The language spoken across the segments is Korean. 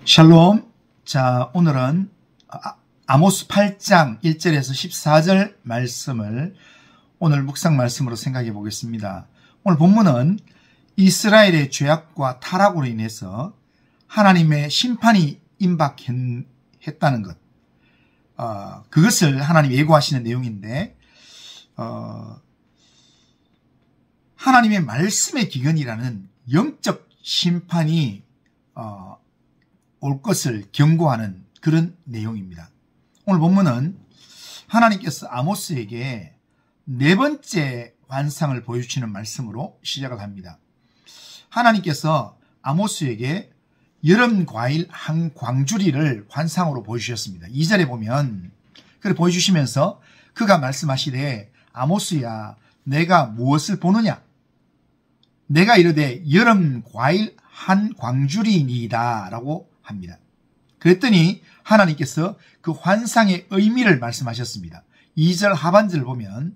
샬롬. 자, 오늘은 아모스 8장 1절에서 14절 말씀을 오늘 묵상 말씀으로 생각해 보겠습니다. 오늘 본문은 이스라엘의 죄악과 타락으로 인해서 하나님의 심판이 임박했다는 것, 그것을 하나님이 예고하시는 내용인데, 하나님의 말씀의 기근이라는 영적 심판이 올 것을 경고하는 그런 내용입니다. 오늘 본문은 하나님께서 아모스에게 네 번째 환상을 보여주시는 말씀으로 시작을 합니다. 하나님께서 아모스에게 여름 과일 한 광주리를 환상으로 보여주셨습니다. 2절에 보면 그걸 보여주시면서 그가 말씀하시되 아모스야, 내가 무엇을 보느냐? 내가 이르되 여름 과일 한 광주리니이다 라고 합니다. 그랬더니 하나님께서 그 환상의 의미를 말씀하셨습니다. 2절 하반절을 보면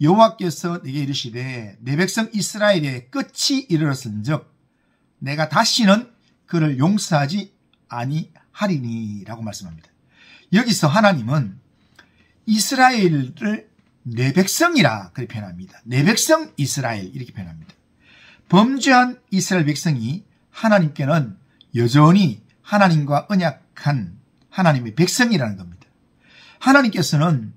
여호와께서 내게 이르시되 내 백성 이스라엘의 끝이 이르렀은즉 내가 다시는 그를 용서하지 아니하리니 라고 말씀합니다. 여기서 하나님은 이스라엘을 내 백성이라 그렇게 표현합니다. 내 백성 이스라엘 이렇게 표현합니다. 범죄한 이스라엘 백성이 하나님께는 여전히 하나님과 언약한 하나님의 백성이라는 겁니다. 하나님께서는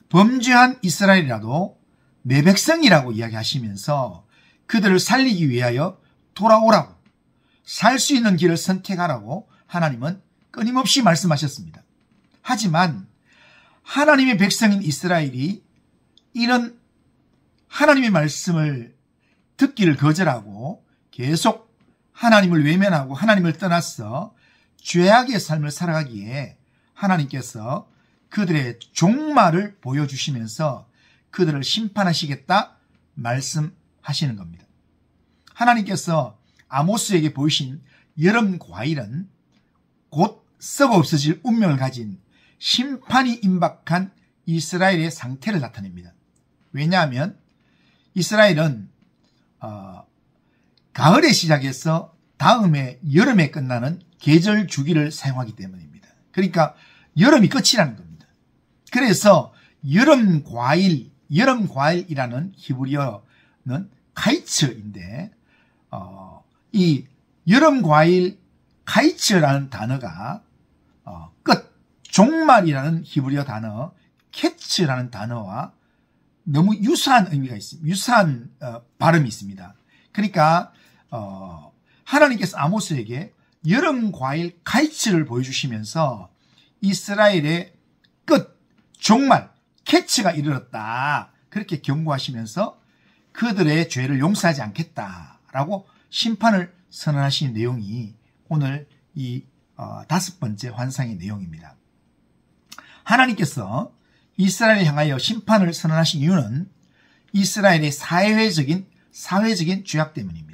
범죄한 이스라엘이라도 내 백성이라고 이야기하시면서 그들을 살리기 위하여 돌아오라고, 살 수 있는 길을 선택하라고 하나님은 끊임없이 말씀하셨습니다. 하지만 하나님의 백성인 이스라엘이 이런 하나님의 말씀을 듣기를 거절하고 계속 하나님을 외면하고 하나님을 떠나서 죄악의 삶을 살아가기에 하나님께서 그들의 종말을 보여주시면서 그들을 심판하시겠다 말씀하시는 겁니다. 하나님께서 아모스에게 보이신 여름 과일은 곧 썩어 없어질 운명을 가진 심판이 임박한 이스라엘의 상태를 나타냅니다. 왜냐하면 이스라엘은 가을에 시작해서 다음에 여름에 끝나는 계절 주기를 사용하기 때문입니다. 그러니까 여름이 끝이라는 겁니다. 그래서 여름 과일이라는 히브리어는 카이츠인데, 이 여름 과일 카이츠라는 단어가 끝, 종말이라는 히브리어 단어 캐츠라는 단어와 너무 유사한 의미가 있습니다. 유사한 발음이 있습니다. 그러니까 하나님께서 아모스에게 여름 과일 카이츠를 보여주시면서 이스라엘의 끝, 종말, 캐치가 이르렀다 그렇게 경고하시면서 그들의 죄를 용서하지 않겠다라고 심판을 선언하신 내용이 오늘 이 다섯 번째 환상의 내용입니다. 하나님께서 이스라엘을 향하여 심판을 선언하신 이유는 이스라엘의 사회적인 죄악 때문입니다.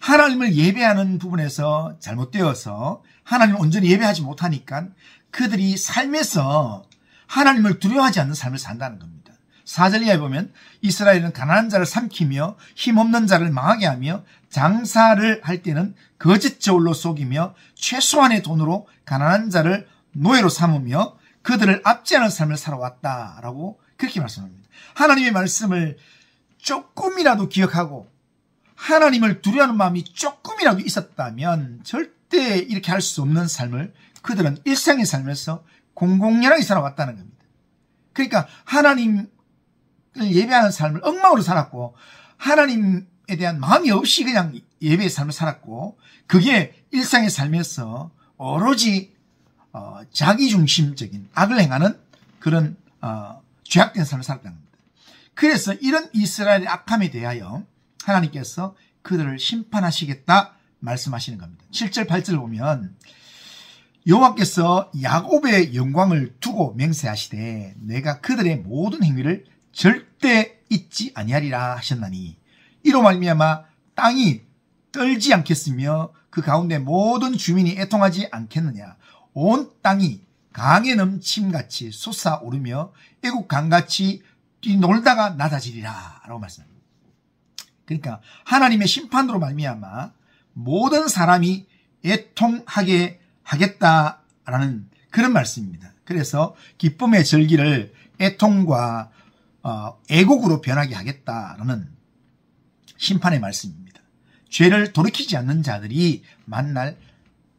하나님을 예배하는 부분에서 잘못되어서 하나님을 온전히 예배하지 못하니까 그들이 삶에서 하나님을 두려워하지 않는 삶을 산다는 겁니다. 4절 이하에 보면 이스라엘은 가난한 자를 삼키며 힘없는 자를 망하게 하며 장사를 할 때는 거짓 저울로 속이며 최소한의 돈으로 가난한 자를 노예로 삼으며 그들을 압제하는 삶을 살아왔다라고 그렇게 말씀합니다. 하나님의 말씀을 조금이라도 기억하고 하나님을 두려워하는 마음이 조금이라도 있었다면 절대 이렇게 할 수 없는 삶을 그들은 일상의 삶에서 공공연하게 살아왔다는 겁니다. 그러니까 하나님을 예배하는 삶을 엉망으로 살았고 하나님에 대한 마음이 없이 그냥 예배의 삶을 살았고 그게 일상의 삶에서 오로지 자기중심적인 악을 행하는 그런 죄악된 삶을 살았다는 겁니다. 그래서 이런 이스라엘의 악함에 대하여 하나님께서 그들을 심판하시겠다 말씀하시는 겁니다. 7절 8절을 보면 여호와께서 야곱의 영광을 두고 맹세하시되 내가 그들의 모든 행위를 절대 잊지 아니하리라 하셨나니 이로 말미암아 땅이 떨지 않겠으며 그 가운데 모든 주민이 애통하지 않겠느냐. 온 땅이 강에 넘침같이 솟아오르며 애국 강같이 뛰놀다가 낮아지리라 라고 말씀합니다. 그러니까 하나님의 심판으로 말미암아 모든 사람이 애통하게 하겠다라는 그런 말씀입니다. 그래서 기쁨의 절기를 애통과 애곡으로 변하게 하겠다라는 심판의 말씀입니다. 죄를 돌이키지 않는 자들이 만날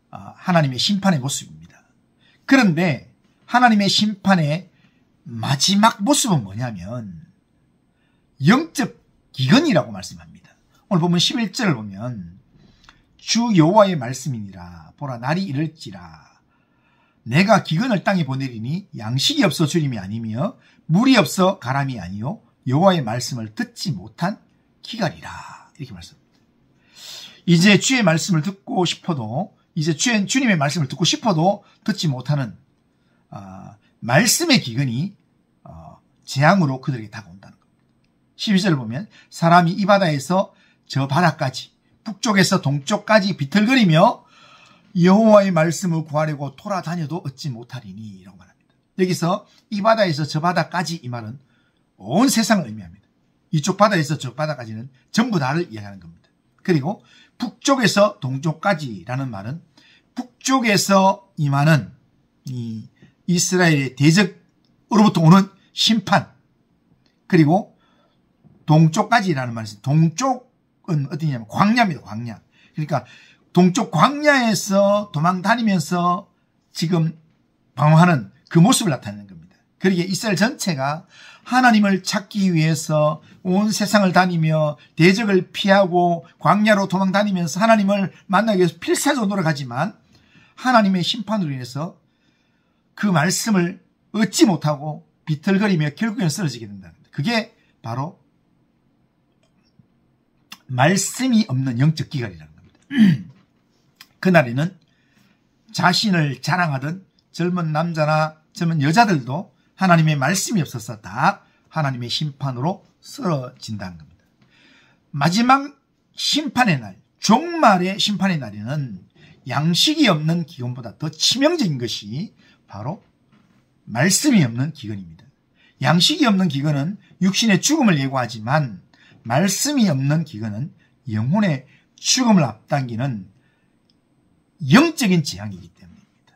하나님의 심판의 모습입니다. 그런데 하나님의 심판의 마지막 모습은 뭐냐면 영적 기근이라고 말씀합니다. 오늘 보면 11절을 보면 주 여호와의 말씀이니라. 보라, 날이 이를지라. 내가 기근을 땅에 보내리니 양식이 없어 주림이 아니며 물이 없어 가람이 아니요 여호와의 말씀을 듣지 못한 기갈이라. 이렇게 말씀합니다. 이제 주의 말씀을 듣고 싶어도, 이제 주님의 말씀을 듣고 싶어도 듣지 못하는 말씀의 기근이 재앙으로 그들에게 다가온다는 겁니다. 12절을 보면 사람이 이 바다에서 저 바다까지, 북쪽에서 동쪽까지 비틀거리며 여호와의 말씀을 구하려고 돌아다녀도 얻지 못하리니, 라고 말합니다. 여기서 이 바다에서 저 바다까지, 이 말은 온 세상을 의미합니다. 이쪽 바다에서 저 바다까지는 전부 다를 이야기하는 겁니다. 그리고 북쪽에서 동쪽까지라는 말은 북쪽에서 임하는 이 이스라엘의 대적으로부터 오는 심판, 그리고 동쪽까지라는 말이 있습니다. 동쪽은 어디냐면 광야입니다. 광야. 그러니까 동쪽 광야에서 도망 다니면서 지금 방황하는 그 모습을 나타내는 겁니다. 그러기에 이스라엘 전체가 하나님을 찾기 위해서 온 세상을 다니며 대적을 피하고 광야로 도망 다니면서 하나님을 만나기 위해서 필사적으로 노력하지만 하나님의 심판으로 인해서 그 말씀을 얻지 못하고 비틀거리며 결국에는 쓰러지게 된다는 겁니다. 그게 바로 말씀이 없는 영적 기갈이라는 겁니다. 그날에는 자신을 자랑하던 젊은 남자나 젊은 여자들도 하나님의 말씀이 없어서 다 하나님의 심판으로 쓰러진다는 겁니다. 마지막 심판의 날, 종말의 심판의 날에는 양식이 없는 기근보다 더 치명적인 것이 바로 말씀이 없는 기근입니다. 양식이 없는 기근은 육신의 죽음을 예고하지만 말씀이 없는 기근은 영혼의 죽음을 앞당기는 영적인 재앙이기 때문입니다.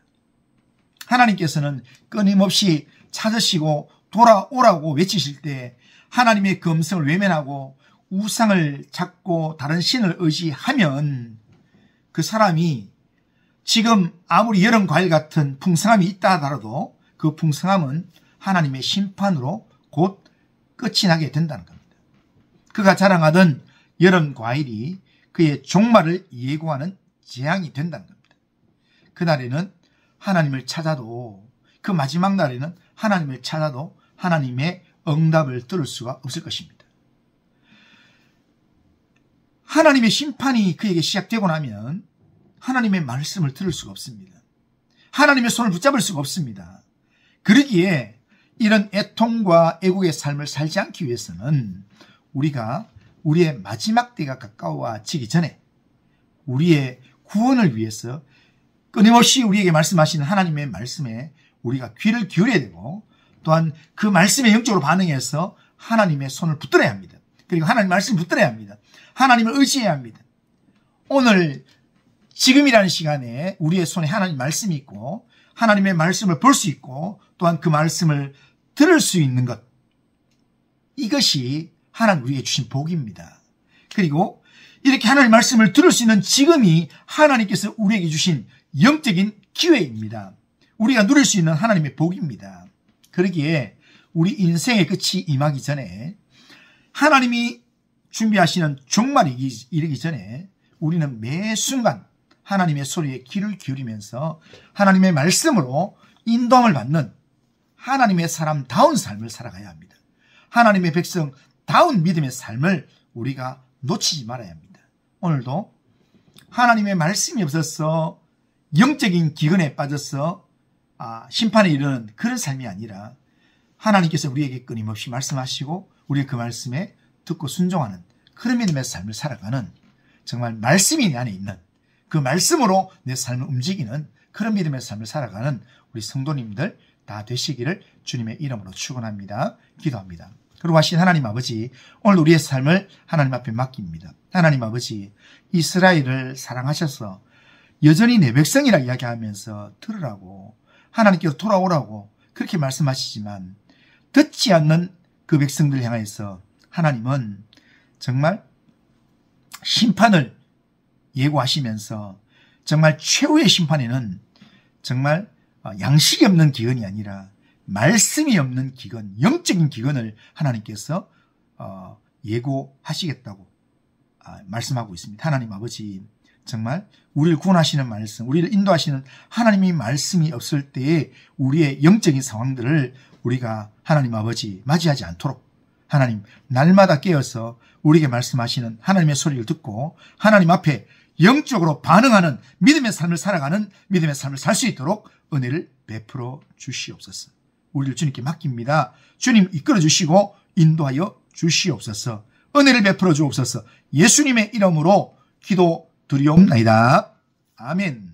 하나님께서는 끊임없이 찾으시고 돌아오라고 외치실 때 하나님의 그 음성을 외면하고 우상을 찾고 다른 신을 의지하면 그 사람이 지금 아무리 여름 과일 같은 풍성함이 있다 하더라도 그 풍성함은 하나님의 심판으로 곧 끝이 나게 된다는 겁니다. 그가 자랑하던 여름 과일이 그의 종말을 예고하는 재앙이 된다는 겁니다. 그날에는 하나님을 찾아도, 그 마지막 날에는 하나님을 찾아도 하나님의 응답을 들을 수가 없을 것입니다. 하나님의 심판이 그에게 시작되고 나면 하나님의 말씀을 들을 수가 없습니다. 하나님의 손을 붙잡을 수가 없습니다. 그러기에 이런 애통과 애국의 삶을 살지 않기 위해서는 우리가 우리의 마지막 때가 가까워지기 전에 우리의 구원을 위해서 끊임없이 우리에게 말씀하시는 하나님의 말씀에 우리가 귀를 기울여야 되고, 또한 그 말씀에 영적으로 반응해서 하나님의 손을 붙들어야 합니다. 그리고 하나님 말씀을 붙들어야 합니다. 하나님을 의지해야 합니다. 오늘 지금이라는 시간에 우리의 손에 하나님 말씀이 있고 하나님의 말씀을 볼 수 있고 또한 그 말씀을 들을 수 있는 것, 이것이 하나님 우리에게 주신 복입니다. 그리고 이렇게 하나님의 말씀을 들을 수 있는 지금이 하나님께서 우리에게 주신 영적인 기회입니다. 우리가 누릴 수 있는 하나님의 복입니다. 그러기에 우리 인생의 끝이 임하기 전에, 하나님이 준비하시는 종말이 이르기 전에 우리는 매 순간 하나님의 소리에 귀를 기울이면서 하나님의 말씀으로 인도함을 받는 하나님의 사람다운 삶을 살아가야 합니다. 하나님의 백성다운 믿음의 삶을 우리가 놓치지 말아야 합니다. 오늘도 하나님의 말씀이 없어서 영적인 기근에 빠져서 심판에 이르는 그런 삶이 아니라 하나님께서 우리에게 끊임없이 말씀하시고 우리 그 말씀에 듣고 순종하는 그런 믿음의 삶을 살아가는, 정말 말씀이 내 안에 있는 그 말씀으로 내 삶을 움직이는 그런 믿음의 삶을 살아가는 우리 성도님들 다 되시기를 주님의 이름으로 축원합니다. 기도합니다. 그리고 하신 하나님 아버지, 오늘 우리의 삶을 하나님 앞에 맡깁니다. 하나님 아버지, 이스라엘을 사랑하셔서 여전히 내 백성이라 이야기하면서 들으라고, 하나님께서 돌아오라고 그렇게 말씀하시지만 듣지 않는 그 백성들 향해서 하나님은 정말 심판을 예고하시면서 정말 최후의 심판에는 정말 양식이 없는 기근이 아니라 말씀이 없는 기근, 영적인 기근을 하나님께서 예고하시겠다고 말씀하고 있습니다. 하나님 아버지, 정말 우리를 구원하시는 말씀, 우리를 인도하시는 하나님의 말씀이 없을 때에 우리의 영적인 상황들을 우리가 하나님 아버지 맞이하지 않도록 하나님 날마다 깨어서 우리에게 말씀하시는 하나님의 소리를 듣고 하나님 앞에 영적으로 반응하는 믿음의 삶을 살아가는 믿음의 삶을 살 수 있도록 은혜를 베풀어 주시옵소서. 우리를 주님께 맡깁니다. 주님 이끌어 주시고 인도하여 주시옵소서. 은혜를 베풀어 주옵소서. 예수님의 이름으로 기도드리옵나이다. 아멘.